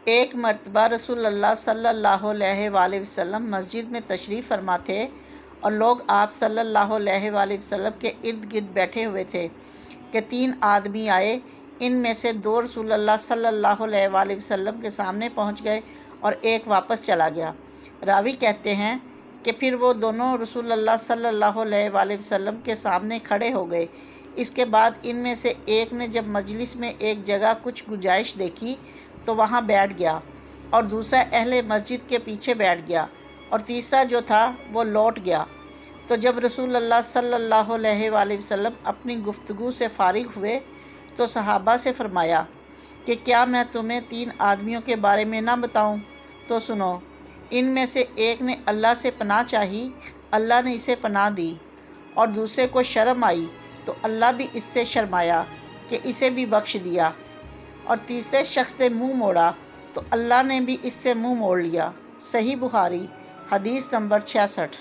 ایک مرتبہ رسول اللہ صلی اللہ علیہ وآلہ وسلم مسجد میں تشریف فرما تھے اور لوگ آپ صلی اللہ علیہ وآلہ وسلم کے ارد گرد بیٹھے ہوئے تھے کہ 3 آدمی آئے۔ ان میں سے 2 رسول اللہ صلی اللہ علیہ وآلہ وسلم کے سامنے پہنچ گئے اور ایک واپس چلا گیا۔ راوی کہتے ہیں کہ پھر وہ دونوں رسول اللہ صلی اللہ علیہ وآلہ وسلم کے سامنے کھڑے ہو گئے۔ اس کے بعد ان میں سے ایک نے جب مجلس میں ایک جگہ کچھ گنجائش دیکھی تو وہاں بیٹھ گیا، اور دوسرا اہل مسجد کے پیچھے بیٹھ گیا، اور تیسرا جو تھا وہ لوٹ گیا۔ تو جب رسول اللہ صلی اللہ علیہ وآلہ وسلم اپنی گفتگو سے فارغ ہوئے تو صحابہ سے فرمایا کہ کیا میں تمہیں 3 آدمیوں کے بارے میں نہ بتاؤں؟ تو سنو۔ ان میں سے ایک نے اللہ سے پناہ چاہی، اللہ نے اسے پناہ دی، اور دوسرے کو شرم آئی تو اللہ بھی اس سے شرمایا کہ اسے بھی بخش دیا، اور تیسرے شخص نے منہ موڑا تو اللہ نے بھی اس سے منہ موڑ لیا۔ صحیح بخاری، حدیث نمبر 66۔